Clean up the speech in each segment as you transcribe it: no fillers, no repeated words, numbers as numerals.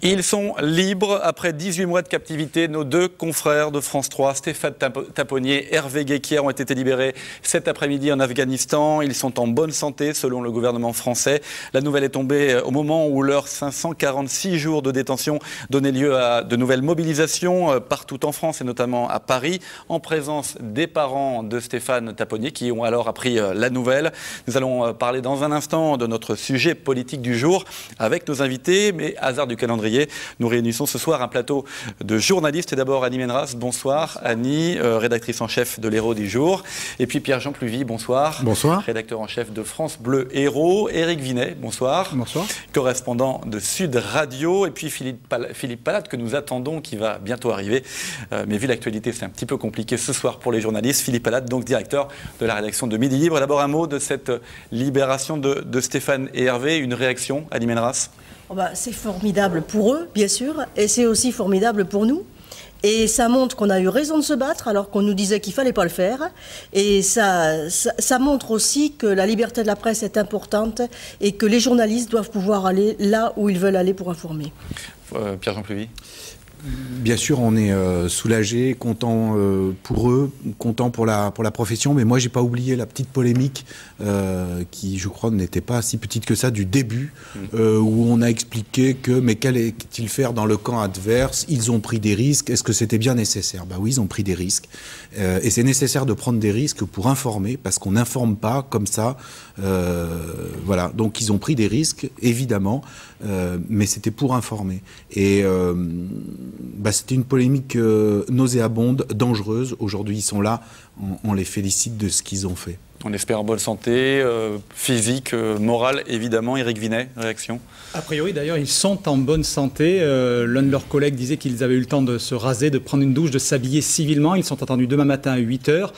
Ils sont libres après 18 mois de captivité. Nos deux confrères de France 3, Stéphane Taponnier et Hervé Guéquier, ont été libérés cet après-midi en Afghanistan. Ils sont en bonne santé selon le gouvernement français. La nouvelle est tombée au moment où leurs 546 jours de détention donnaient lieu à de nouvelles mobilisations partout en France et notamment à Paris, en présence des parents de Stéphane Taponnier qui ont alors appris la nouvelle. Nous allons parler dans un instant de notre sujet politique du jour avec nos invités, mais hasard du calendrier, nous réunissons ce soir un plateau de journalistes. Et d'abord Annie Menras, bonsoir. Annie, rédactrice en chef de l'Hérault du jour. Et puis Pierre-Jean Pluvy, bonsoir. Bonsoir. Rédacteur en chef de France Bleu Hérault. Éric Vinet, bonsoir. Bonsoir. Correspondant de Sud Radio. Et puis Philippe Palade, que nous attendons, qui va bientôt arriver. Mais vu l'actualité, c'est un petit peu compliqué ce soir pour les journalistes. Philippe Palade, donc directeur de la rédaction de Midi Libre. D'abord un mot de cette libération de Stéphane et Hervé. Une réaction, Annie Menras? C'est formidable pour eux, bien sûr, et c'est aussi formidable pour nous. Et ça montre qu'on a eu raison de se battre alors qu'on nous disait qu'il ne fallait pas le faire. Et ça montre aussi que la liberté de la presse est importante et que les journalistes doivent pouvoir aller là où ils veulent aller pour informer. Pierre-Jean Pluvy. Bien sûr, on est soulagé, content pour eux, content pour la profession, mais moi, j'ai pas oublié la petite polémique qui, je crois, n'était pas si petite que ça du début, où on a expliqué que, mais qu'allait-il faire dans le camp adverse? Ils ont pris des risques. Est-ce que c'était bien nécessaire? Bah oui, ils ont pris des risques. Et c'est nécessaire de prendre des risques pour informer, parce qu'on n'informe pas comme ça. Voilà. Donc, ils ont pris des risques, évidemment, mais c'était pour informer. Et c'était une polémique nauséabonde, dangereuse. Aujourd'hui, ils sont là. On les félicite de ce qu'ils ont fait. On espère en bonne santé, physique, morale, évidemment. Éric Vinet, réaction? A priori, d'ailleurs, ils sont en bonne santé. L'un de leurs collègues disait qu'ils avaient eu le temps de se raser, de prendre une douche, de s'habiller civilement. Ils sont attendus demain matin à 8 h.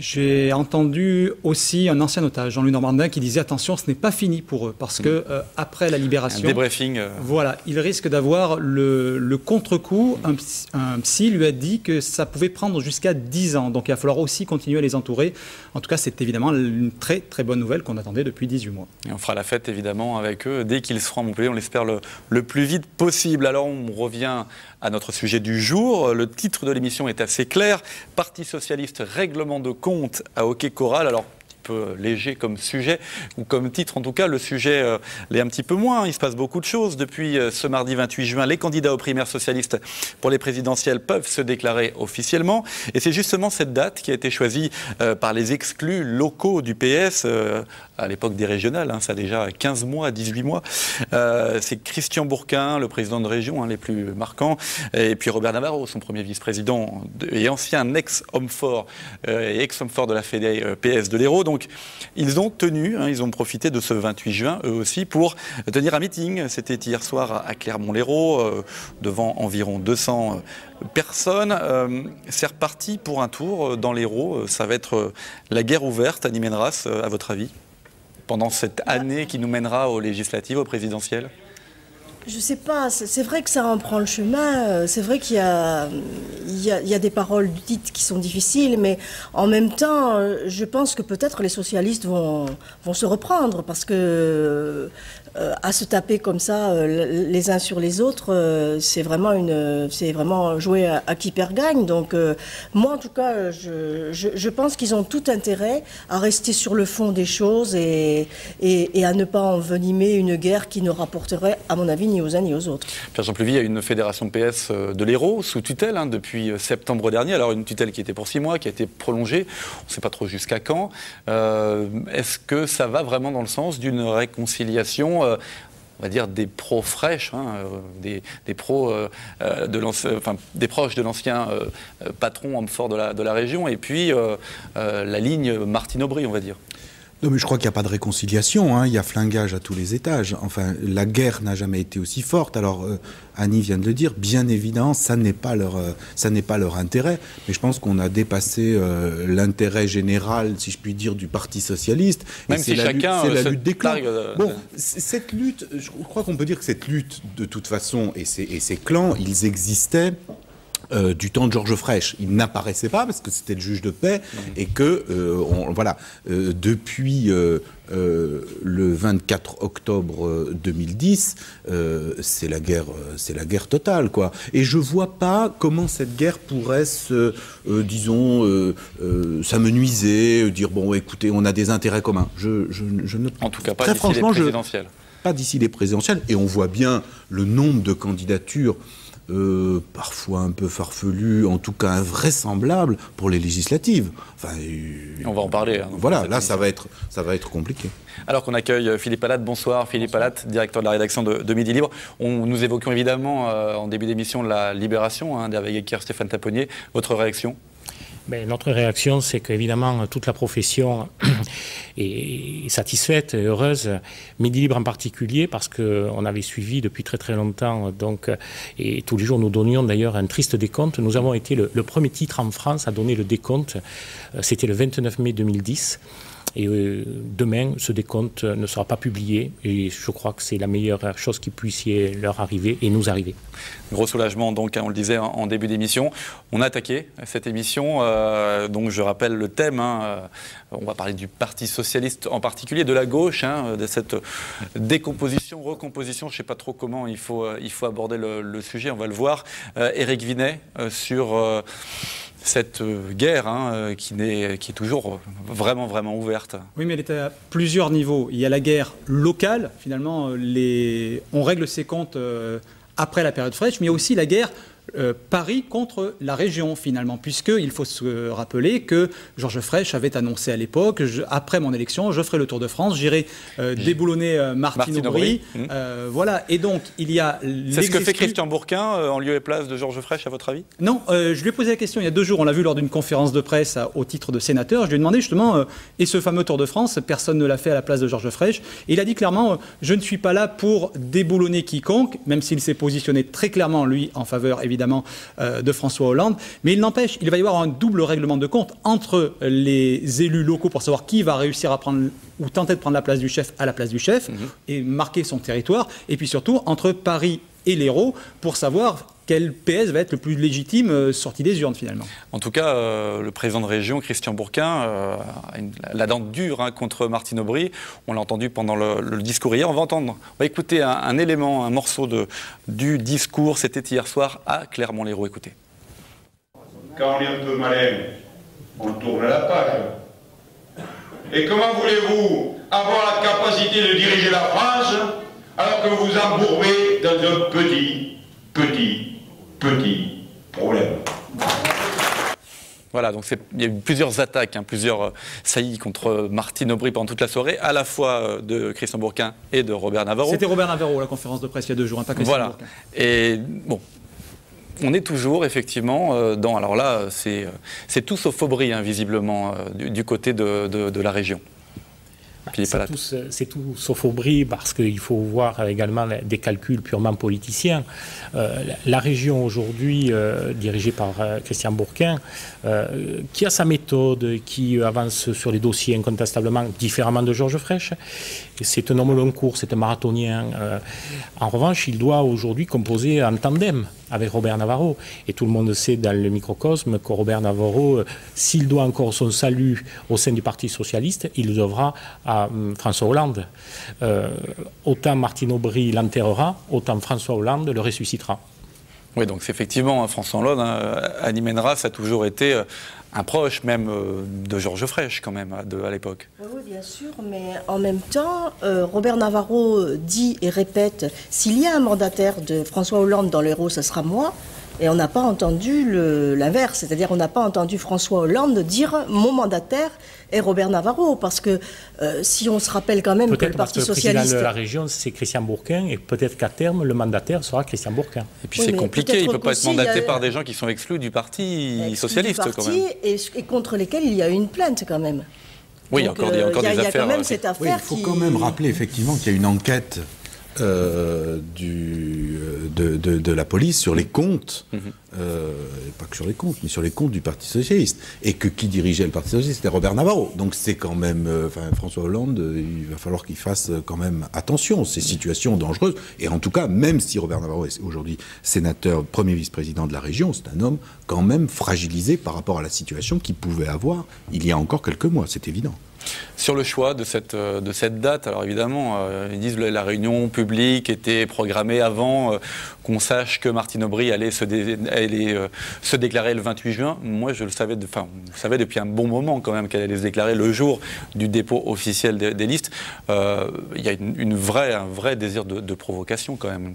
J'ai entendu aussi un ancien otage, Jean-Louis Normandin, qui disait attention, ce n'est pas fini pour eux, parce que après la libération, un débriefing. Voilà, ils risquent d'avoir le contre-coup. Un psy lui a dit que ça pouvait prendre jusqu'à 10 ans, donc il va falloir aussi continuer à les entourer. En tout cas, c'est évidemment une très très bonne nouvelle qu'on attendait depuis 18 mois. Et on fera la fête évidemment avec eux dès qu'ils seront à Montpellier, on l'espère le plus vite possible. Alors on revient à notre sujet du jour. Le titre de l'émission est assez clair. Parti socialiste, règlement de compte à Hockey Choral. Alors, un peu léger comme sujet, ou comme titre en tout cas, le sujet l'est un petit peu moins. Il se passe beaucoup de choses. Depuis ce mardi 28 juin, les candidats aux primaires socialistes pour les présidentielles peuvent se déclarer officiellement. Et c'est justement cette date qui a été choisie par les exclus locaux du PS à l'époque des régionales, ça a déjà 15 mois, 18 mois. C'est Christian Bourquin, le président de région, les plus marquants, et puis Robert Navarro, son premier vice-président et ancien ex-homme fort et ex-homme fort de la Fédé PS de l'Hérault. Donc ils ont tenu, ils ont profité de ce 28 juin, eux aussi, pour tenir un meeting. C'était hier soir à Clermont-Lérault, devant environ 200 personnes. C'est reparti pour un tour dans l'Hérault. Ça va être la guerre ouverte, Annie Menras, à votre avis, pendant cette année qui nous mènera aux législatives, aux présidentielles? Je ne sais pas, c'est vrai que ça en prend le chemin, c'est vrai qu'il y a des paroles dites qui sont difficiles, mais en même temps, je pense que peut-être les socialistes vont se reprendre, parce que à se taper comme ça les uns sur les autres, c'est vraiment jouer à qui perd gagne. Donc moi en tout cas, je pense qu'ils ont tout intérêt à rester sur le fond des choses et à ne pas envenimer une guerre qui ne rapporterait, à mon avis, ni aux uns ni aux autres. Pierre-Jean Pluvy, il y a une fédération PS de l'Hérault sous tutelle depuis septembre dernier. Alors une tutelle qui était pour 6 mois, qui a été prolongée, on ne sait pas trop jusqu'à quand. Est-ce que ça va vraiment dans le sens d'une réconciliation, on va dire des pros fraîches, des proches de l'ancien patron homme fort de la région, et puis la ligne Martine Aubry, on va dire? Non, mais je crois qu'il n'y a pas de réconciliation, il y a flingage à tous les étages. Enfin, la guerre n'a jamais été aussi forte. Alors, Annie vient de le dire, bien évidemment, ça n'est pas leur intérêt. Mais je pense qu'on a dépassé l'intérêt général, si je puis dire, du Parti socialiste. Même si chacun c'est la lutte des clans. Bon, cette lutte, je crois qu'on peut dire que cette lutte, de toute façon, et ces clans, ils existaient du temps de Georges Frêche. Il n'apparaissait pas parce que c'était le juge de paix et que, depuis le 24 octobre 2010, c'est la guerre totale, quoi. Et je vois pas comment cette guerre pourrait s'amenuiser, dire bon, écoutez, on a des intérêts communs. En tout cas, pas d'ici les présidentielles. Pas d'ici les présidentielles. Et on voit bien le nombre de candidatures. Parfois un peu farfelu, en tout cas invraisemblable pour les législatives. Enfin, on va en parler. Voilà, là ça va être compliqué. Alors qu'on accueille Philippe Alatte. Bonsoir Philippe Alatte, directeur de la rédaction de Midi Libre. Nous évoquions évidemment en début d'émission la libération d'Hervé Guéquer, Stéphane Taponnier. Votre réaction ? Notre réaction, c'est qu'évidemment, toute la profession est satisfaite et heureuse, Midi Libre en particulier, parce qu'on avait suivi depuis très très longtemps, et tous les jours nous donnions d'ailleurs un triste décompte. Nous avons été le premier titre en France à donner le décompte, c'était le 29 mai 2010. Et demain, ce décompte ne sera pas publié et je crois que c'est la meilleure chose qui puisse leur arriver et nous arriver. Gros soulagement, donc, on le disait en début d'émission. On a attaqué cette émission, donc je rappelle le thème. On va parler du Parti socialiste en particulier, de la gauche, de cette décomposition, recomposition. Je ne sais pas trop comment il faut aborder le sujet, on va le voir. Éric Vinet, sur cette guerre qui est toujours vraiment ouverte. Oui, mais elle est à plusieurs niveaux. Il y a la guerre locale, finalement, on règle ses comptes après la période Frêche, mais il y a aussi la guerre Paris contre la région, finalement, puisqu'il faut se rappeler que Georges Frêche avait annoncé à l'époque, après mon élection, je ferai le Tour de France, j'irai déboulonner Martine Aubry. Voilà, et donc il y a... C'est ce que fait Christian Bourquin en lieu et place de Georges Frêche, à votre avis? Non, je lui ai posé la question il y a 2 jours, on l'a vu lors d'une conférence de presse au titre de sénateur, je lui ai demandé justement, et ce fameux Tour de France, personne ne l'a fait à la place de Georges Frêche, et il a dit clairement, je ne suis pas là pour déboulonner quiconque, même s'il s'est positionné très clairement, lui, en faveur, évidemment, de François Hollande. Mais il n'empêche, il va y avoir un double règlement de compte entre les élus locaux pour savoir qui va réussir à prendre ou tenter de prendre la place du chef à la place du chef et marquer son territoire. Et puis surtout, entre Paris et l'Hérault pour savoir quel PS va être le plus légitime sorti des urnes finalement. En tout cas, le président de région, Christian Bourquin, a la dent dure contre Martine Aubry. On l'a entendu pendant le discours hier. On va écouter un élément, un morceau du discours. C'était hier soir à Clermont-Lérault. Écoutez. Quand on est un peu malin, on tourne la page. Et comment voulez-vous avoir la capacité de diriger la France alors que vous vous embourbez dans un petit problème? Voilà, donc il y a eu plusieurs attaques, plusieurs saillies contre Martine Aubry pendant toute la soirée, à la fois de Christian Bourquin et de Robert Navarro. C'était Robert Navarro, la conférence de presse il y a 2 jours, pas Christian Bourquin. Et bon, on est toujours effectivement dans... Alors là, c'est tout sauf Aubry, visiblement, du côté de la région. C'est tout sauf Aubry parce qu'il faut voir également des calculs purement politiciens. La région aujourd'hui, dirigée par Christian Bourquin, qui a sa méthode, qui avance sur les dossiers incontestablement différemment de Georges Frêche. C'est un homme long cours, c'est un marathonien. En revanche, il doit aujourd'hui composer en tandem avec Robert Navarro. Et tout le monde sait dans le microcosme que Robert Navarro, s'il doit encore son salut au sein du Parti socialiste, il le devra à François Hollande. Autant Martine Aubry l'enterrera, autant François Hollande le ressuscitera. Oui, donc c'est effectivement François Hollande, Annie Menras a toujours été un proche même de Georges Frêche quand même à l'époque. Oui, bien sûr, mais en même temps, Robert Navarro dit et répète, s'il y a un mandataire de François Hollande dans l'Hérault, ce sera moi. Et on n'a pas entendu l'inverse, c'est-à-dire on n'a pas entendu François Hollande dire mon mandataire est Robert Navarro, parce que si on se rappelle quand même que le Parti socialiste... Peut-être parce que le président de la région, c'est Christian Bourquin, et peut-être qu'à terme, le mandataire sera Christian Bourquin. Et puis c'est compliqué, il ne peut pas être mandaté par des gens qui sont exclus du Parti socialiste quand même. Et contre lesquels il y a eu une plainte quand même. Oui, donc, il y a encore des affaires... Il y a quand même cette affaire il faut quand même rappeler effectivement qu'il y a une enquête de la police sur les comptes, pas que sur les comptes, mais sur les comptes du Parti Socialiste. Et que qui dirigeait le Parti Socialiste, c'était Robert Navarro. Donc c'est quand même, François Hollande, il va falloir qu'il fasse quand même attention, ces situations dangereuses. Et en tout cas, même si Robert Navarro est aujourd'hui sénateur, premier vice-président de la région, c'est un homme quand même fragilisé par rapport à la situation qu'il pouvait avoir il y a encore quelques mois, c'est évident. Sur le choix de cette date, alors évidemment, ils disent que la réunion publique était programmée avant qu'on sache que Martine Aubry allait se déclarer le 28 juin. Moi, je le savais, on savait depuis un bon moment quand même qu'elle allait se déclarer le jour du dépôt officiel des listes. Il y a un vrai désir de provocation quand même.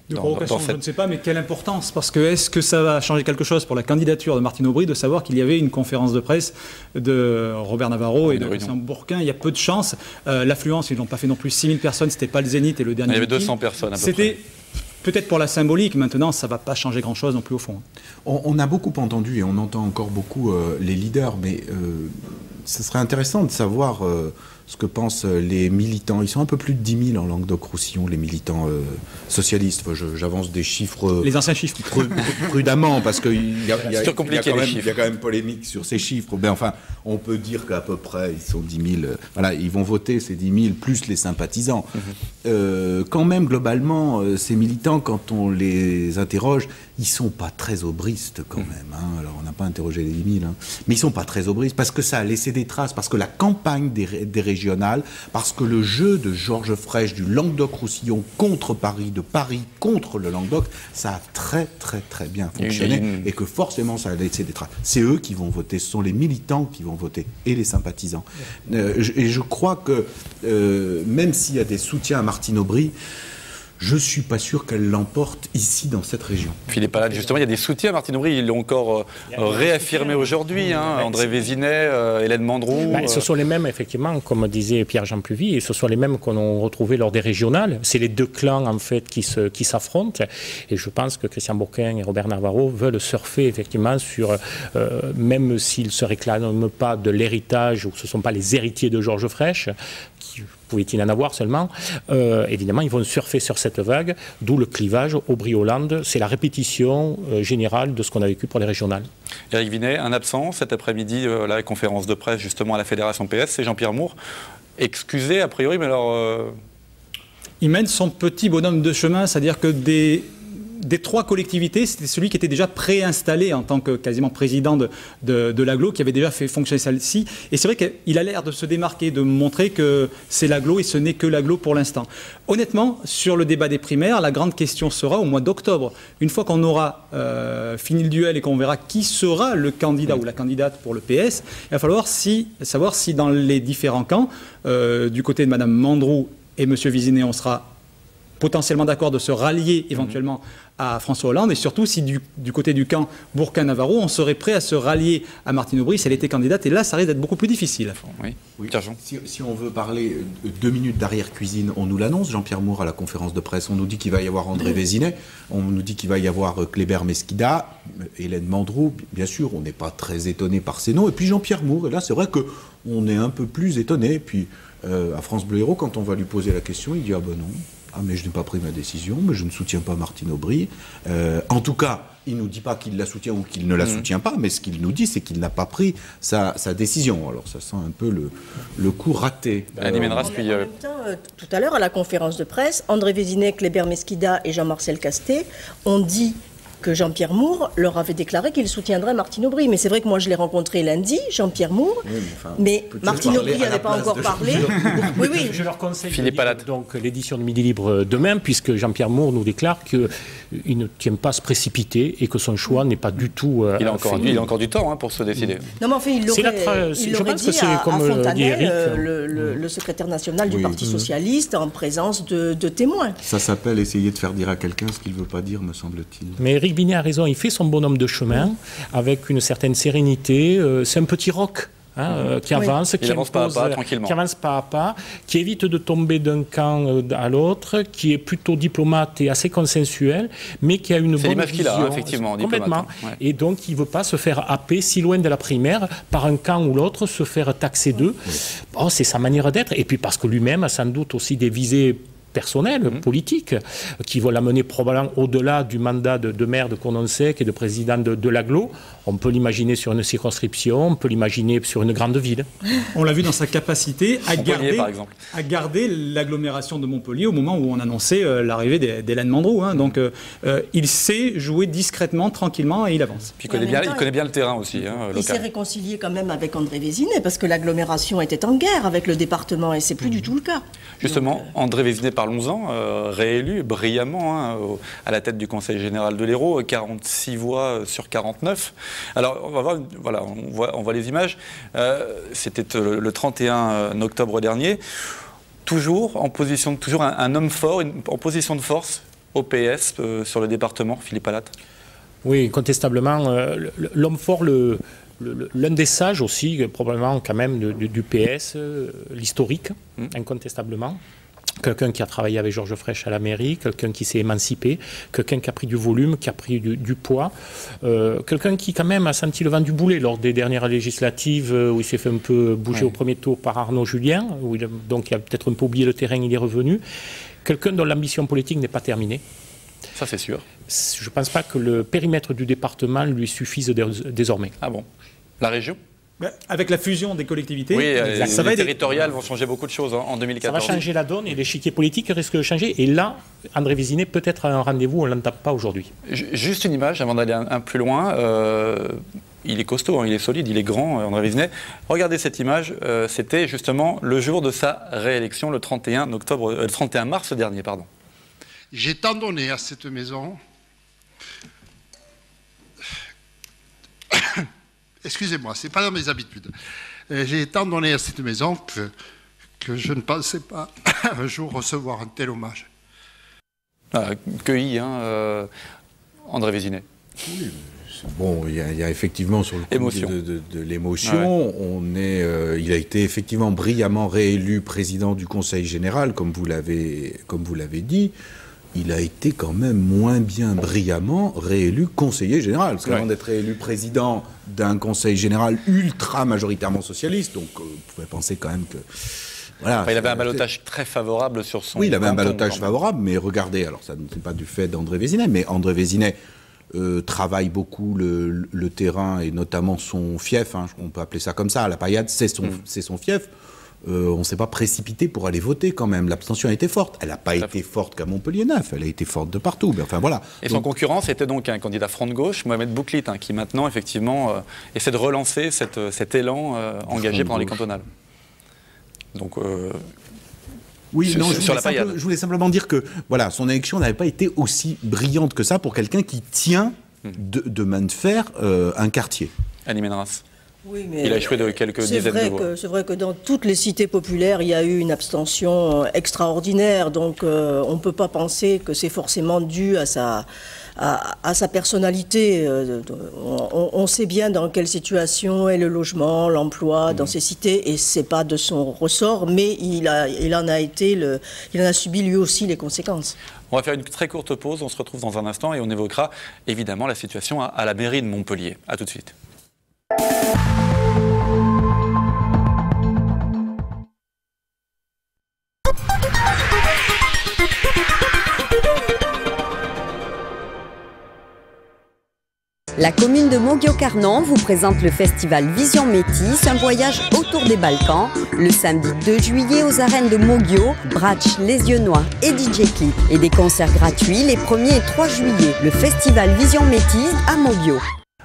De provocation, je ne sais pas, mais quelle importance? Parce que est-ce que ça va changer quelque chose pour la candidature de Martine Aubry de savoir qu'il y avait une conférence de presse de Robert Navarro et de Christian Bourquin? Il y a peu de chance. L'affluence, ils n'ont pas fait non plus 6000 personnes, c'était pas le Zénith et le dernier. Il y avait 200 personnes à peu près. C'était peut-être pour la symbolique, maintenant ça ne va pas changer grand-chose non plus au fond. On a beaucoup entendu et on entend encore beaucoup les leaders, mais ce serait intéressant de savoir ce que pensent les militants. Ils sont un peu plus de 10 000 en Languedoc-Roussillon, les militants socialistes. J'avance des chiffres... Les anciens chiffres. Prudemment, parce qu'il y a quand même polémique sur ces chiffres. Ben, enfin, on peut dire qu'à peu près, ils sont 10 000. Voilà, ils vont voter, ces 10 000, plus les sympathisants. Quand même, globalement, ces militants, quand on les interroge, ils ne sont pas très aubristes quand même. Hein. Alors, on n'a pas interrogé les 10 000, hein. Mais ils ne sont pas très aubristes parce que ça a laissé des traces, parce que la campagne des régionales, parce que le jeu de Georges Frêche du Languedoc-Roussillon contre Paris, de Paris contre le Languedoc, ça a très bien fonctionné et que forcément ça a laissé des traces. C'est eux qui vont voter, ce sont les militants qui vont voter et les sympathisants. Et je crois que même s'il y a des soutiens à Martine Aubry, je ne suis pas sûr qu'elle l'emporte ici, dans cette région. Philippe Palade, justement, il y a des soutiens à Martine Aubry. Ils l'ont encore réaffirmé aujourd'hui. André Vézinet, Hélène Mandroux. Ce sont les mêmes, effectivement, comme disait Pierre-Jean Pluvy, et ce sont les mêmes qu'on a retrouvés lors des régionales. C'est les deux clans, en fait, qui s'affrontent. Et je pense que Christian Bourquin et Robert Navarro veulent surfer, effectivement, sur, même s'ils ne se réclament pas de l'héritage, ou ce ne sont pas les héritiers de Georges Frêche, qui pouvait-il en avoir seulement, évidemment, ils vont surfer sur cette vague, d'où le clivage Aubry-Hollande. C'est la répétition générale de ce qu'on a vécu pour les régionales. Éric Vinet, un absent cet après-midi, la conférence de presse justement à la Fédération PS, c'est Jean-Pierre Moore. Excusé a priori, mais alors... Il mène son petit bonhomme de chemin, c'est-à-dire que des trois collectivités, c'était celui qui était déjà préinstallé en tant que quasiment président de l'agglo, qui avait déjà fait fonctionner celle-ci. Et c'est vrai qu'il a l'air de se démarquer, de montrer que c'est l'agglo et ce n'est que l'agglo pour l'instant. Honnêtement, sur le débat des primaires, la grande question sera au mois d'octobre. Une fois qu'on aura fini le duel et qu'on verra qui sera le candidat ou la candidate pour le PS, il va falloir savoir si dans les différents camps, du côté de Mme Mandroux et M. Vézinet, on sera potentiellement d'accord de se rallier éventuellement à François Hollande, et surtout si du côté du camp Bourquin-Navarro, on serait prêt à se rallier à Martine Aubry si elle était candidate, et là ça risque d'être beaucoup plus difficile. Oui. Si on veut parler 2 minutes d'arrière-cuisine, on nous l'annonce, Jean-Pierre Moore à la conférence de presse, on nous dit qu'il va y avoir André Vézinet, on nous dit qu'il va y avoir Kléber Mesquida, Hélène Mandroux, bien sûr, on n'est pas très étonné par ces noms, et puis Jean-Pierre Moore, et là c'est vrai qu'on est un peu plus étonné, et puis à France Bleu Héros, quand on va lui poser la question, il dit « Ah ben non ». Ah mais je n'ai pas pris ma décision, mais je ne soutiens pas Martine Aubry. En tout cas, il ne nous dit pas qu'il la soutient ou qu'il ne la soutient pas, mais ce qu'il nous dit, c'est qu'il n'a pas pris sa décision. Alors ça sent un peu le coup raté. En même temps, tout à l'heure, à la conférence de presse, André Vézinet, Kléber Mesquida et Jean-Marcel Castet ont dit que Jean-Pierre Moore leur avait déclaré qu'il soutiendrait Martine Aubry. Mais c'est vrai que moi, je l'ai rencontré lundi, Jean-Pierre Moore, mais Martine Aubry n'avait pas encore parlé. Oui. Je leur conseille donc l'édition de Midi Libre demain, puisque Jean-Pierre Moore nous déclare qu'il ne tient pas à se précipiter et que son choix n'est pas du tout... il a encore du temps pour se décider. Non, mais enfin, il l'aurait dit à Fontanelle, le secrétaire national du Parti Socialiste, en présence de témoins. Ça s'appelle essayer de faire dire à quelqu'un ce qu'il ne veut pas dire, me semble-t-il. Mais Éric Binet a raison, il fait son bonhomme de chemin avec une certaine sérénité. C'est un petit roc qui avance, qui avance pas à pas, tranquillement. Qui avance pas à pas, qui évite de tomber d'un camp à l'autre, qui est plutôt diplomate et assez consensuel, mais qui a une bonne vision. C'est l'image qu'il a, effectivement, complètement. Ouais. Et donc, il ne veut pas se faire happer si loin de la primaire par un camp ou l'autre, se faire taxer d'eux. Bon, c'est sa manière d'être. Et puis parce que lui-même a sans doute aussi des visées personnelle, politique, qui vont l'amener probablement au-delà du mandat de maire de Condon-Sec et de président de l'agglo. On peut l'imaginer sur une circonscription, on peut l'imaginer sur une grande ville. On l'a vu dans sa capacité à garder l'agglomération de Montpellier au moment où on annonçait l'arrivée d'Hélène Mandroux. Hein. Donc il sait jouer discrètement, tranquillement, et il avance. Puis il connaît bien le terrain aussi. Hein, il s'est réconcilié quand même avec André Vézinet, parce que l'agglomération était en guerre avec le département, et c'est plus du tout le cas. Justement, André Vézinet, parlons-en, réélu brillamment à la tête du Conseil général de l'Hérault, 46 voix sur 49. Alors, on va voir, voilà, on voit les images. C'était le 31 octobre dernier. Toujours un homme fort, en position de force au PS sur le département, Philippe Alatte. Oui, incontestablement. L'homme fort, l'un des sages aussi, probablement quand même du PS, l'historique, incontestablement. Quelqu'un qui a travaillé avec Georges Frêche à la mairie, quelqu'un qui s'est émancipé, quelqu'un qui a pris du volume, qui a pris du poids, quelqu'un qui quand même a senti le vent du boulet lors des dernières législatives où il s'est fait un peu bouger au premier tour par Arnaud Julien, donc il a peut-être un peu oublié le terrain, il est revenu. Quelqu'un dont l'ambition politique n'est pas terminée. Ça c'est sûr. Je ne pense pas que le périmètre du département lui suffise désormais. Ah bon? La région? Avec la fusion des collectivités, les territoriales vont changer beaucoup de choses en 2014. Ça va changer la donne et l'échiquier politique risque de changer. Et là, André Vézinet peut-être a un rendez-vous, on ne l'entame pas aujourd'hui. Juste une image avant d'aller un peu loin. Il est costaud, hein, il est solide, il est grand, André Vézinet. Regardez cette image, c'était justement le jour de sa réélection, le 31 mars dernier. Pardon. J'ai tant donné à cette maison. Excusez-moi, ce n'est pas dans mes habitudes. J'ai tant donné à cette maison que je ne pensais pas un jour recevoir un tel hommage. Cueilli, hein, André Vézinet. Oui, bon, il y a effectivement sur le coup de l'émotion. Ouais. Il a été effectivement brillamment réélu président du Conseil général, comme vous l'avez dit. Il a été quand même moins bien brillamment réélu conseiller général. Parce qu'avant d'être réélu président d'un conseil général ultra majoritairement socialiste, donc vous pouvez penser quand même que... Voilà, il avait un ballottage très favorable sur son... Oui, il avait un ballottage favorable, mais regardez, alors ça n'est pas du fait d'André Vézinet, mais André Vézinet travaille beaucoup le terrain et notamment son fief, hein, on peut appeler ça comme ça, la Paillade, c'est son fief. On ne s'est pas précipité pour aller voter quand même. L'abstention a été forte. Elle n'a pas été forte qu'à Montpellier 9, elle a été forte de partout. Mais enfin, voilà. Et son concurrent, c'était donc un candidat front de gauche, Mohamed Bouklit, hein, qui maintenant, effectivement, essaie de relancer cet élan engagé pendant les cantonales. Donc, oui, non, je voulais simplement dire que voilà, son élection n'avait pas été aussi brillante que ça pour quelqu'un qui tient de main de fer un quartier. Annie Menras. Oui, mais il a échoué de quelques dizaines de voix. C'est vrai que dans toutes les cités populaires, il y a eu une abstention extraordinaire. Donc on ne peut pas penser que c'est forcément dû à sa personnalité. On sait bien dans quelle situation est le logement, l'emploi dans ces cités, et c'est pas de son ressort, mais il en a subi lui aussi les conséquences. On va faire une très courte pause, on se retrouve dans un instant et on évoquera évidemment la situation à la mairie de Montpellier. A tout de suite. La commune de Moguio-Carnon vous présente le festival Vision Métis, un voyage autour des Balkans, le samedi 2 juillet aux arènes de Moguio, Bratch, Les Yeux Noirs et DJ Clip. Et des concerts gratuits les 1er et 3 juillet. Le festival Vision Métis à Moguio.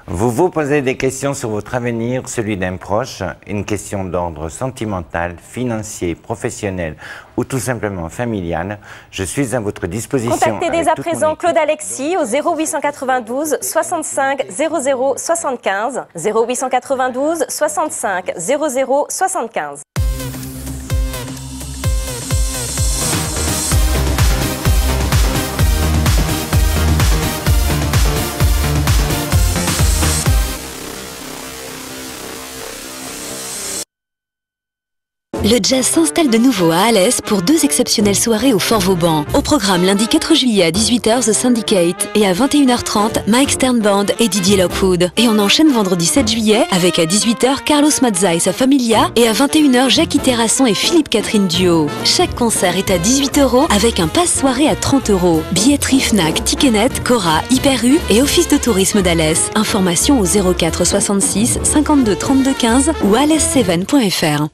Vous vous posez des questions sur votre avenir, celui d'un proche, une question d'ordre sentimental, financier, professionnel ou tout simplement familial. Je suis à votre disposition. Contactez dès à présent Claude Alexis au 0892 65 00 75 0892 65 00 75. Le jazz s'installe de nouveau à Alès pour 2 exceptionnelles soirées au Fort Vauban. Au programme lundi 4 juillet à 18h The Syndicate et à 21h30 Mike Stern Band et Didier Lockwood. Et on enchaîne vendredi 7 juillet avec à 18h Carlos Mazza et sa Familia et à 21h Jackie Terrasson et Philippe Catherine Duo. Chaque concert est à 18 € avec un passe-soirée à 30 €. Billetterie Fnac, Ticketnet, Cora, Hyper U et Office de tourisme d'Alès. Information au 04 66 52 32 15 ou alès7.fr.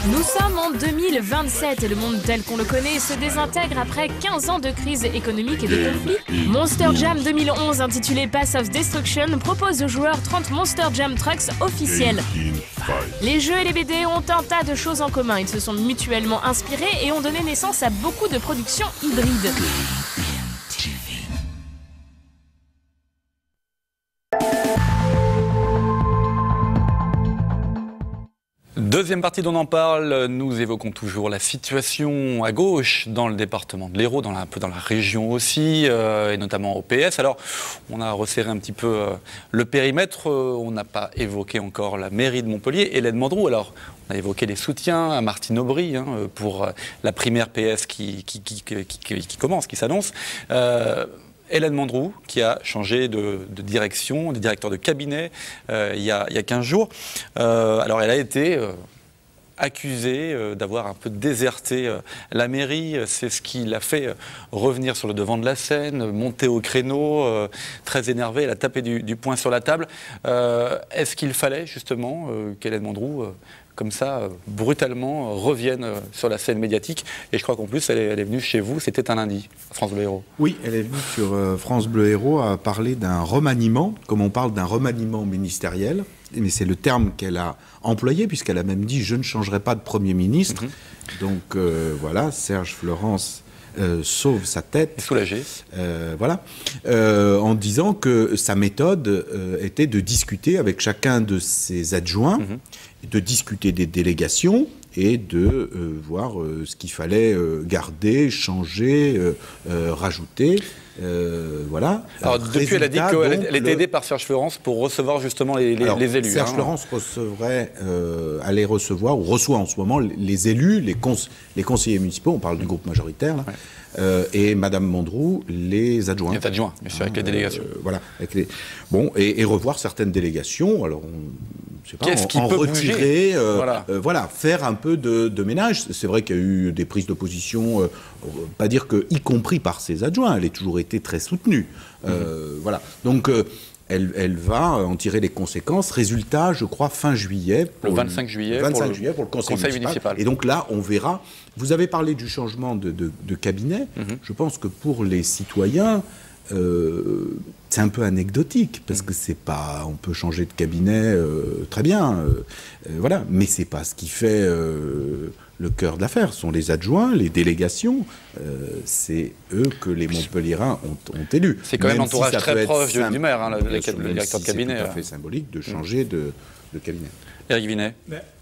Nous sommes en 2027 et le monde tel qu'on le connaît se désintègre après 15 ans de crise économique et de conflits. Monster Jam 2011, intitulé Path of Destruction, propose aux joueurs 30 Monster Jam Trucks officiels. Les jeux et les BD ont un tas de choses en commun. Ils se sont mutuellement inspirés et ont donné naissance à beaucoup de productions hybrides. Deuxième partie d'On en parle, nous évoquons toujours la situation à gauche dans le département de l'Hérault, un peu dans la région aussi, et notamment au PS. Alors, on a resserré un petit peu le périmètre, on n'a pas évoqué encore la mairie de Montpellier, Hélène Mandroux. Alors, on a évoqué les soutiens à Martine Aubry pour la primaire PS qui commence, qui s'annonce. Hélène Mandroux, qui a changé de direction, de directeur de cabinet il y a 15 jours. Alors, elle a été accusée d'avoir un peu déserté la mairie. C'est ce qui l'a fait revenir sur le devant de la scène, monter au créneau, très énervée. Elle a tapé du poing sur la table. Est-ce qu'il fallait justement qu'Hélène Mandroux comme ça, brutalement, reviennent sur la scène médiatique. Et je crois qu'en plus, elle est venue chez vous, c'était un lundi, France Bleu Hérault. Oui, elle est venue sur France Bleu Hérault à parler d'un remaniement, comme on parle d'un remaniement ministériel. Mais c'est le terme qu'elle a employé, puisqu'elle a même dit « je ne changerai pas de Premier ministre ». Donc voilà, Serge Fleurance sauve sa tête. Soulagé. Voilà. En disant que sa méthode était de discuter avec chacun de ses adjoints, de discuter des délégations et de voir ce qu'il fallait garder, changer, rajouter. Voilà. Alors, depuis, elle a dit qu'elle était aidée par Serge Fleurance pour recevoir justement les élus. Serge Fleurance allait recevoir, ou reçoit en ce moment, les élus, les conseillers municipaux, on parle du groupe majoritaire, là, et Madame Mandroux, les adjoints. Les adjoints, bien sûr, avec les délégations. Voilà. Bon, et revoir certaines délégations. Alors, qu'est-ce qui peut retirer, voilà, faire un peu de ménage. C'est vrai qu'il y a eu des prises d'opposition, pas dire que, y compris par ses adjoints, elle a toujours été très soutenue. Voilà. Donc, elle va en tirer les conséquences. Résultat, je crois, fin juillet. Le 25 juillet pour le conseil municipal. Et donc là, on verra. Vous avez parlé du changement de cabinet. Je pense que pour les citoyens, c'est un peu anecdotique, parce que c'est pas, on peut changer de cabinet très bien, voilà, mais c'est pas ce qui fait le cœur de l'affaire. Ce sont les adjoints, les délégations, c'est eux que les Montpelliérains ont élus. C'est quand même l'entourage très proche du maire, le directeur de cabinet. C'est tout à fait symbolique de changer de cabinet. Éric Vinet.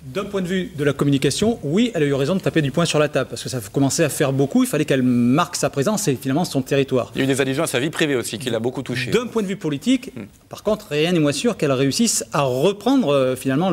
D'un point de vue de la communication, oui, elle a eu raison de taper du poing sur la table, parce que ça commençait à faire beaucoup, il fallait qu'elle marque sa présence et finalement son territoire. Il y a eu des allusions à sa vie privée aussi, qui l'a beaucoup touché. D'un point de vue politique, par contre, rien n'est moins sûr qu'elle réussisse à reprendre finalement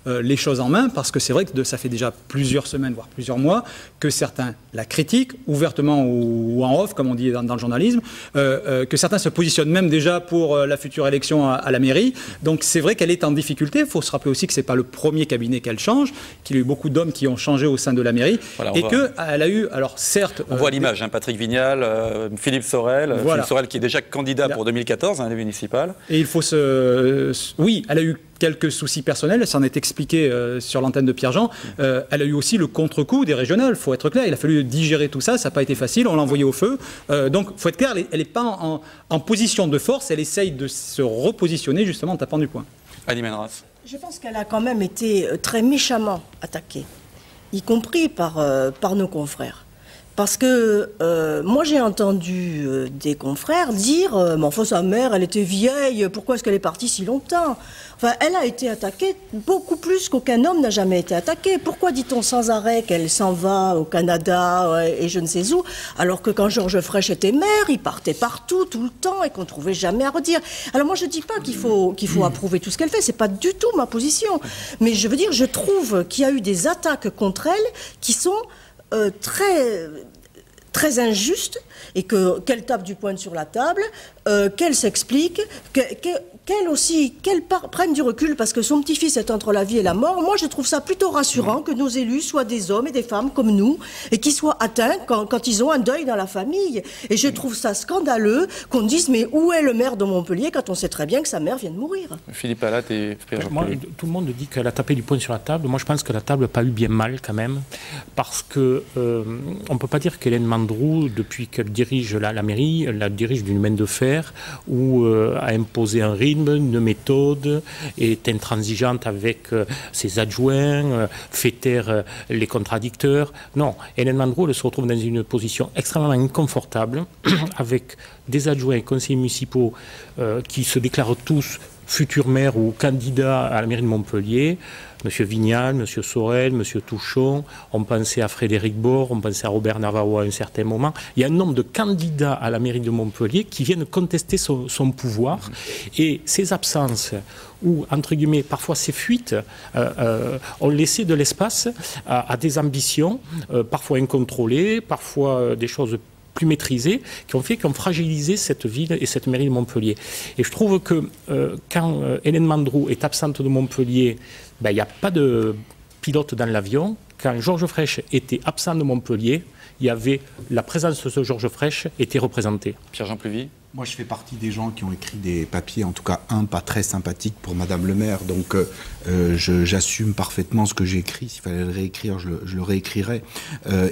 les choses en main, parce que c'est vrai que ça fait déjà plusieurs semaines, voire plusieurs mois, que certains la critiquent, ouvertement ou en off, comme on dit dans le journalisme, que certains se positionnent même déjà pour la future élection à la mairie. Donc c'est vrai qu'elle est en difficulté. Il faut se rappeler aussi que ce n'est pas le premier cabinet qu'elle change, qu'il y a eu beaucoup d'hommes qui ont changé au sein de la mairie, voilà, et qu'elle a eu, alors certes... On voit l'image, Patrick Vignal, Philippe Sorel, voilà. Philippe Sorel qui est déjà candidat pour 2014, les municipales. Et il faut oui, elle a eu quelques soucis personnels, elle s'en est expliqué sur l'antenne de Pierre-Jean. Elle a eu aussi le contre-coup des régionales, il faut être clair. Il a fallu digérer tout ça, ça n'a pas été facile, on l'a envoyé au feu. Donc il faut être clair, elle n'est pas en position de force, elle essaye de se repositionner justement en tapant du poing. Annie Menras. Je pense qu'elle a quand même été très méchamment attaquée, y compris par nos confrères. Parce que moi j'ai entendu des confrères dire mais enfin sa mère elle était vieille, pourquoi est-ce qu'elle est partie si longtemps? Enfin, elle a été attaquée beaucoup plus qu'aucun homme n'a jamais été attaqué. Pourquoi dit-on sans arrêt qu'elle s'en va au Canada et je ne sais où, alors que quand Georges Frêche était maire, il partait partout, tout le temps, et qu'on ne trouvait jamais à redire. Alors moi, je ne dis pas qu'il faut approuver tout ce qu'elle fait, c'est pas du tout ma position. Mais je veux dire, je trouve qu'il y a eu des attaques contre elle qui sont très injustes, et qu'elle tape du poing sur la table, qu'elle s'explique, qu'elle prenne du recul parce que son petit-fils est entre la vie et la mort. Moi, je trouve ça plutôt rassurant que nos élus soient des hommes et des femmes comme nous et qui soient atteints quand ils ont un deuil dans la famille. Et je trouve ça scandaleux qu'on dise mais où est le maire de Montpellier quand on sait très bien que sa mère vient de mourir. Philippe Allat et moi, tout le monde dit qu'elle a tapé du poing sur la table. Moi, je pense que la table n'a pas eu bien mal quand même parce que on ne peut pas dire qu'Hélène Mandroux, depuis qu'elle dirige la mairie, elle la dirige d'une main de fer où a imposé un rythme, une méthode, est intransigeante avec ses adjoints, fait taire les contradicteurs. Non, Hélène Mandroux, elle se retrouve dans une position extrêmement inconfortable avec des adjoints et conseillers municipaux qui se déclarent tous futurs maires ou candidats à la mairie de Montpellier. Monsieur Vignal, Monsieur Sorel, Monsieur Touchon, on pensait à Frédéric Bord, on pensait à Robert Navarro à un certain moment. Il y a un nombre de candidats à la mairie de Montpellier qui viennent contester son pouvoir. Et ces absences, ou entre guillemets, parfois ces fuites, ont laissé de l'espace à des ambitions, parfois incontrôlées, parfois des choses plus maîtrisées, qui ont fragilisé cette ville et cette mairie de Montpellier. Et je trouve que quand Hélène Mandroux est absente de Montpellier, il n'y a pas de pilote dans l'avion. Quand Georges Frêche était absent de Montpellier, il y avait la présence de ce Georges Frêche était représentée. Pierre-Jean Pluvy. Moi, je fais partie des gens qui ont écrit des papiers, en tout cas un pas très sympathique pour Madame le maire. Donc, j'assume parfaitement ce que j'ai écrit. S'il fallait le réécrire, je le réécrirais.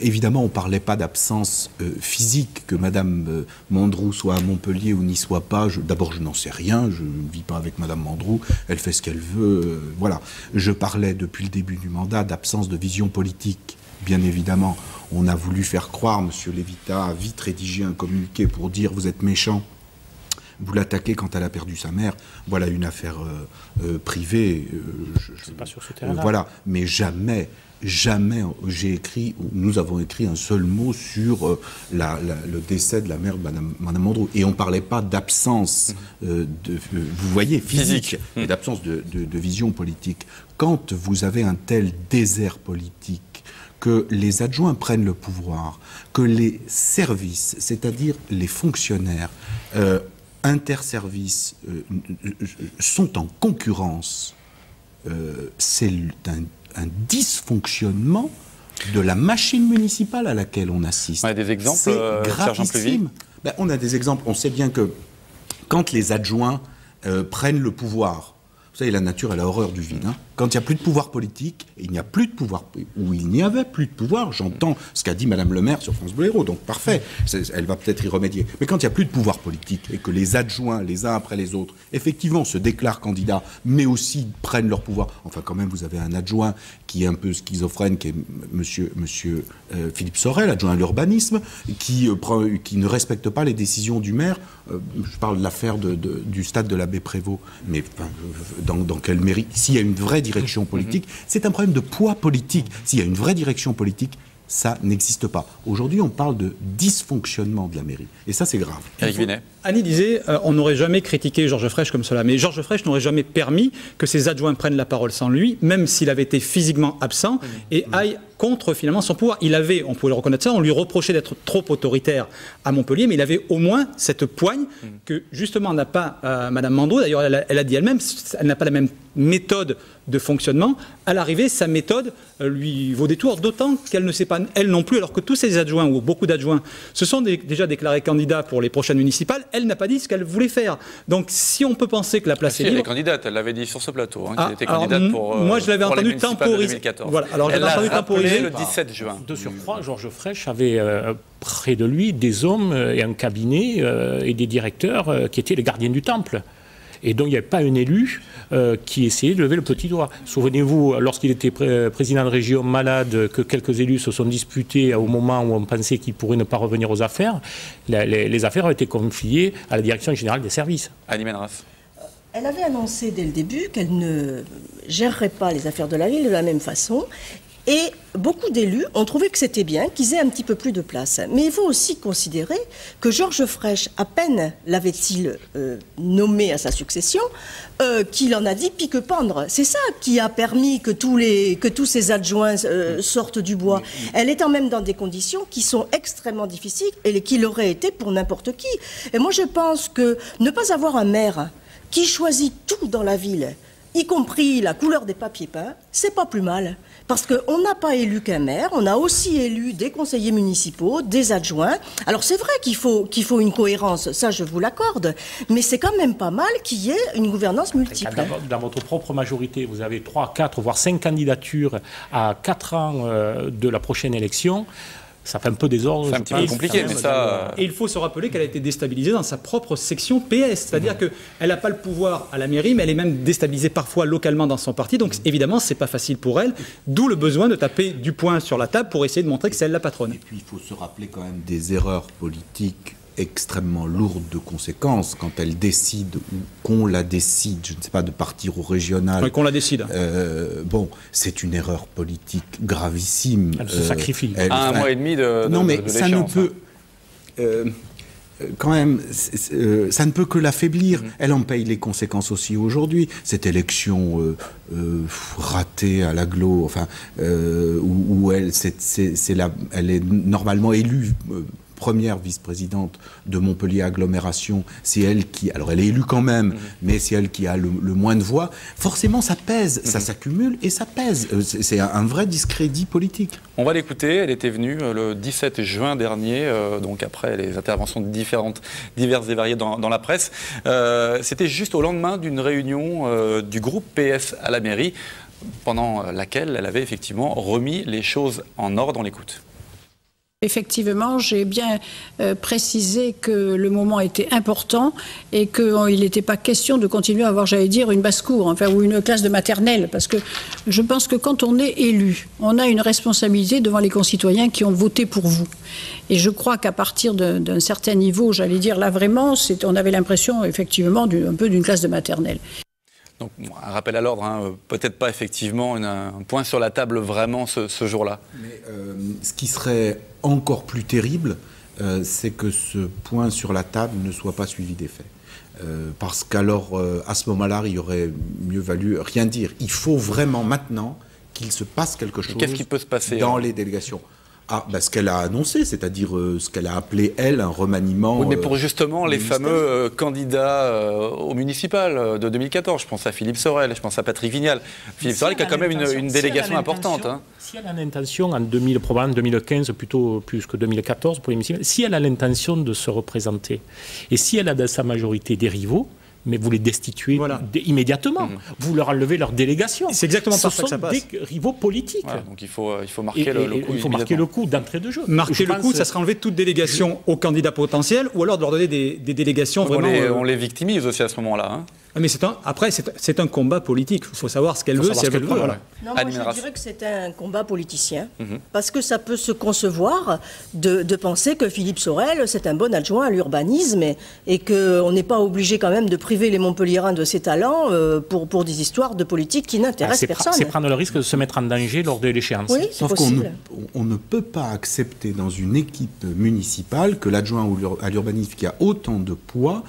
Évidemment, on ne parlait pas d'absence physique, que Madame Mandroux soit à Montpellier ou n'y soit pas. D'abord, je n'en sais rien. Je ne vis pas avec Madame Mandroux. Elle fait ce qu'elle veut. Voilà. Je parlais depuis le début du mandat d'absence de vision politique. Bien évidemment, on a voulu faire croire, M. Lévitat a vite rédigé un communiqué pour dire « vous êtes méchant ». Vous l'attaquez quand elle a perdu sa mère. Voilà une affaire privée. C'est pas sur ce terrain-là. Voilà, mais jamais nous avons écrit un seul mot sur le décès de la mère de Madame Mandroux. Et on ne parlait pas d'absence, vous voyez, physique, et d'absence de vision politique. Quand vous avez un tel désert politique, que les adjoints prennent le pouvoir, que les services, c'est-à-dire les fonctionnaires, interservices sont en concurrence, c'est un dysfonctionnement de la machine municipale à laquelle on assiste. On a des exemples, c'est gravissime. On a des exemples. On sait bien que quand les adjoints prennent le pouvoir, vous savez, la nature, elle a horreur du vide. Hein. Quand il n'y a plus de pouvoir politique, et il n'y a plus de pouvoir, ou il n'y avait plus de pouvoir, j'entends ce qu'a dit Madame le maire sur France Bleu Héros, donc parfait, elle va peut-être y remédier. Mais quand il n'y a plus de pouvoir politique, et que les adjoints, les uns après les autres, effectivement se déclarent candidats, mais aussi prennent leur pouvoir, enfin quand même vous avez un adjoint qui est un peu schizophrène, qui est Monsieur Philippe Sorel, adjoint à l'urbanisme, qui ne respecte pas les décisions du maire. Je parle de l'affaire du stade de l'abbé Prévost, mais dans quelle mairie? S'il y a une vraie direction politique, c'est un problème de poids politique. S'il y a une vraie direction politique, ça n'existe pas. Aujourd'hui, on parle de dysfonctionnement de la mairie. Et ça, c'est grave. Éric Vinet. Annie disait, on n'aurait jamais critiqué Georges Frêche comme cela. Mais Georges Frêche n'aurait jamais permis que ses adjoints prennent la parole sans lui, même s'il avait été physiquement absent, et aille contre finalement son pouvoir. Il avait, on pouvait le reconnaître ça, on lui reprochait d'être trop autoritaire à Montpellier, mais il avait au moins cette poigne que justement n'a pas Madame Mandroux. D'ailleurs, elle a dit elle-même, elle n'a pas la même méthode de fonctionnement. À l'arrivée, sa méthode lui vaut des tours, d'autant qu'elle ne sait pas, elle non plus, alors que tous ses adjoints, ou beaucoup d'adjoints, se sont déjà déclarés candidats pour les prochaines municipales. Elle n'a pas dit ce qu'elle voulait faire. Donc, si on peut penser que la place est libre... Elle est candidate, elle l'avait dit sur ce plateau, qu'elle était candidate pour moi, je l'avais entendu temporiser. Voilà, alors je l'avais entendu temporiser le 17 juin. De surcroît, Georges Frêche avait près de lui des hommes et un cabinet et des directeurs qui étaient les gardiens du temple. Et donc il n'y avait pas un élu qui essayait de lever le petit doigt. Souvenez-vous, lorsqu'il était président de région malade, que quelques élus se sont disputés au moment où on pensait qu'il pourrait ne pas revenir aux affaires, les affaires ont été confiées à la direction générale des services. Annie Menras. Elle avait annoncé dès le début qu'elle ne gérerait pas les affaires de la ville de la même façon. Et beaucoup d'élus ont trouvé que c'était bien qu'ils aient un petit peu plus de place. Mais il faut aussi considérer que Georges Frêche, à peine l'avait-il nommé à sa succession, qu'il en a dit pique-pendre. C'est ça qui a permis que tous ses adjoints sortent du bois. Elle est en même dans des conditions qui sont extrêmement difficiles et qui l'auraient été pour n'importe qui. Et moi je pense que ne pas avoir un maire qui choisit tout dans la ville, y compris la couleur des papiers peints, c'est pas plus mal. Parce qu'on n'a pas élu qu'un maire, on a aussi élu des conseillers municipaux, des adjoints. Alors c'est vrai qu'il faut une cohérence, ça je vous l'accorde, mais c'est quand même pas mal qu'il y ait une gouvernance multiple. Dans votre propre majorité, vous avez 3, 4, voire 5 candidatures à 4 ans de la prochaine élection. Ça fait un peu désordre. C'est un petit peu compliqué, mais ça... Et il faut se rappeler qu'elle a été déstabilisée dans sa propre section PS. C'est-à-dire qu'elle n'a pas le pouvoir à la mairie, mais elle est même déstabilisée parfois localement dans son parti. Donc évidemment, ce n'est pas facile pour elle. D'où le besoin de taper du poing sur la table pour essayer de montrer que c'est elle la patronne. Et puis il faut se rappeler quand même des erreurs politiques extrêmement lourde de conséquences quand elle décide ou qu'on la décide, je ne sais pas, de partir au régional. Oui, qu'on la décide. Bon, c'est une erreur politique gravissime. Elle se sacrifie. Un mois et demi de non, mais de ça ne peut... quand même, ça ne peut que l'affaiblir. Elle en paye les conséquences aussi aujourd'hui. Cette élection ratée à l'agglo, enfin, où elle est normalement élue première vice-présidente de Montpellier Agglomération, c'est elle qui... Alors elle est élue quand même, mais c'est elle qui a le moins de voix. Forcément, ça pèse, ça s'accumule et ça pèse. C'est un vrai discrédit politique. On va l'écouter. Elle était venue le 17 juin dernier, donc après les interventions diverses et variées dans la presse. C'était juste au lendemain d'une réunion du groupe PS à la mairie, pendant laquelle elle avait effectivement remis les choses en ordre. On l'écoute. Effectivement, j'ai bien précisé que le moment était important et qu'il n'était pas question de continuer à avoir, j'allais dire, une basse-cour, enfin, ou une classe de maternelle, parce que je pense que quand on est élu, on a une responsabilité devant les concitoyens qui ont voté pour vous. Et je crois qu'à partir d'un certain niveau, j'allais dire, là vraiment, on avait l'impression effectivement un peu d'une classe de maternelle. Donc, un rappel à l'ordre, hein, peut-être pas effectivement un point sur la table vraiment ce jour-là. Mais ce qui serait encore plus terrible, c'est que ce point sur la table ne soit pas suivi des faits. Parce qu'alors, à ce moment-là, il aurait mieux valu rien dire. Il faut vraiment maintenant qu'il se passe quelque chose. Qu'est-ce qui peut se passer dans les délégations? Ce qu'elle a annoncé, c'est-à-dire ce qu'elle a appelé, elle, un remaniement... Oui, mais pour justement les fameux candidats au municipal de 2014, je pense à Philippe Sorel, je pense à Patrick Vignal. Philippe Sorel qui a quand même une délégation importante. Hein. Si elle a l'intention, probablement 2015, plutôt plus que 2014 pour les municipales, si elle a l'intention de se représenter, et si elle a dans sa majorité des rivaux, mais vous les destituez immédiatement. Vous leur enlevez leur délégation. C'est exactement par ça que ça passe. Ce sont des rivaux politiques. Voilà, donc il faut marquer le coup. Il faut marquer le coup d'entrée de jeu. Marquer le coup, ça sera enlever toute délégation aux candidats potentiels ou alors de leur donner des délégations vraiment... On les victimise aussi à ce moment-là. Hein. Mais après, c'est un combat politique. Il faut savoir ce qu'elle veut, si elle veut le voilà. Non, moi, je dirais que c'est un combat politicien. Parce que ça peut se concevoir de penser que Philippe Sorel, c'est un bon adjoint à l'urbanisme et qu'on n'est pas obligé quand même de priver les Montpelliérains de ses talents pour des histoires de politique qui n'intéressent personne. C'est prendre le risque de se mettre en danger lors de l'échéance. Oui, sauf qu'on ne peut pas accepter dans une équipe municipale que l'adjoint à l'urbanisme qui a autant de poids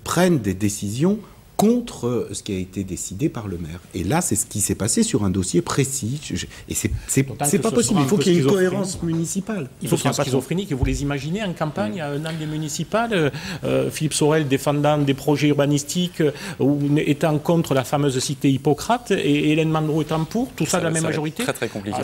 prenne des décisions contre ce qui a été décidé par le maire. Et là, c'est ce qui s'est passé sur un dossier précis. Et c'est pas possible. Il faut qu'il y ait une cohérence municipale. Il faut qu'il y ait un schizophrénique. Et vous les imaginez en campagne, à un an des municipales, Philippe Sorel défendant des projets urbanistiques ou étant contre la fameuse cité Hippocrate et Hélène Mandreau étant pour, tout ça dans la même majorité. Très très compliqué.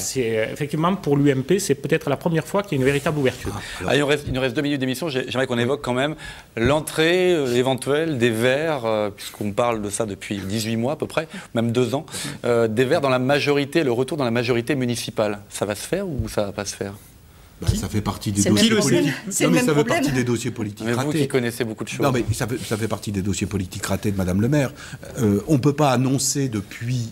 Effectivement, pour l'UMP, c'est peut-être la première fois qu'il y a une véritable ouverture. Il nous reste 2 minutes d'émission. J'aimerais qu'on évoque quand même l'entrée éventuelle des Verts, puisqu'on parle de ça depuis 18 mois à peu près, même 2 ans, des Verts dans la majorité, le retour dans la majorité municipale. Ça va se faire ou ça va pas se faire? Ça fait partie des dossiers politiques. Non, mais ça fait partie des dossiers politiques ratés. Vous qui connaissez beaucoup de choses. Non, mais ça fait partie des dossiers politiques ratés de Madame le maire. On ne peut pas annoncer depuis...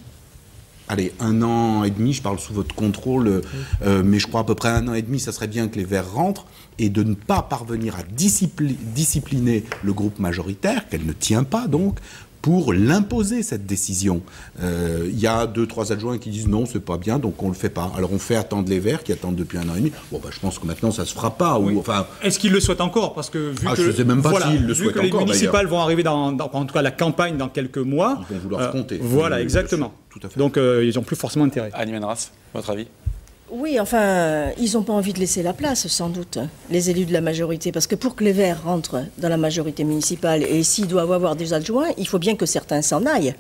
Allez, 1 an et demi, je parle sous votre contrôle, mais je crois à peu près 1 an et demi, ça serait bien que les Verts rentrent, et de ne pas parvenir à discipliner le groupe majoritaire, qu'elle ne tient pas donc, pour l'imposer cette décision. Il y a 2-3 adjoints qui disent non, c'est pas bien, donc on le fait pas. Alors on fait attendre les Verts qui attendent depuis 1 an et demi. Bon, je pense que maintenant ça se fera pas. Oui. Ou, enfin... Est-ce qu'ils le souhaitent encore? Parce que vu que je sais même pas s'ils le souhaitent encore. Vu que les municipales vont arriver en tout cas la campagne dans quelques mois. Ils vont vouloir se compter. Voilà, exactement. Tout à fait. Donc ils n'ont plus forcément intérêt. Annie Menras, votre avis? Oui, enfin, ils n'ont pas envie de laisser la place, sans doute, les élus de la majorité. Parce que pour que les Verts rentrent dans la majorité municipale, et s'ils doivent avoir des adjoints, il faut bien que certains s'en aillent.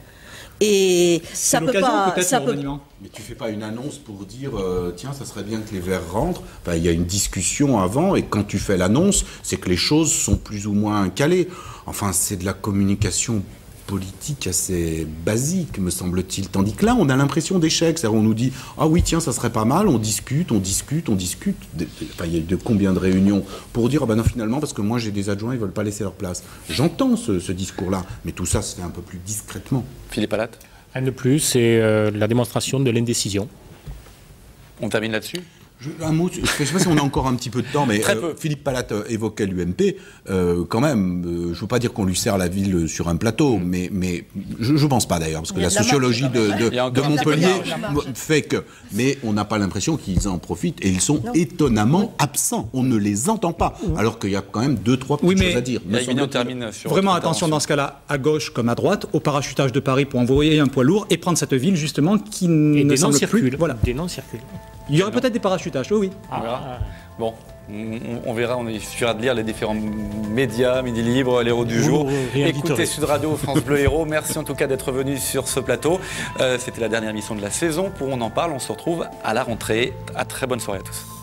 Et ça peut pas... Mais tu fais pas une annonce pour dire tiens, ça serait bien que les Verts rentrent. Enfin, il y a une discussion avant, et quand tu fais l'annonce, c'est que les choses sont plus ou moins calées. Enfin, c'est de la communication politique assez basique, me semble-t-il. Tandis que là, on a l'impression d'échec. C'est-à-dire, on nous dit ah oui, tiens, ça serait pas mal, on discute. Enfin, il y a eu de combien de réunions pour dire ah ben non, finalement, parce que moi j'ai des adjoints, ils veulent pas laisser leur place. J'entends ce discours-là, mais tout ça se fait un peu plus discrètement. Philippe Palatte. Un de plus, c'est la démonstration de l'indécision. On termine là-dessus. Un mot, je ne sais pas si on a encore un petit peu de temps, mais Philippe Palatte évoquait l'UMP. Quand même, je ne veux pas dire qu'on lui sert la ville sur un plateau, mais je ne pense pas d'ailleurs, parce que la sociologie de Montpellier fait que... Mais on n'a pas l'impression qu'ils en profitent, et ils sont étonnamment absents. On ne les entend pas, alors qu'il y a quand même 2-3 petites choses à dire. Vraiment attention dans ce cas-là, à gauche comme à droite, au parachutage de Paris pour envoyer un poids lourd et prendre cette ville justement qui ne semble plus... Voilà. Des non-circules. Il y aurait peut-être des parachutages, oui. On verra. Bon, on verra, il suffira de lire les différents médias, Midi Libre, l'Héros du jour. Écoutez Sud Radio, France Bleu Héros. Merci en tout cas d'être venu sur ce plateau. C'était la dernière émission de la saison. Pour On en parle, on se retrouve à la rentrée. À très bonne soirée à tous.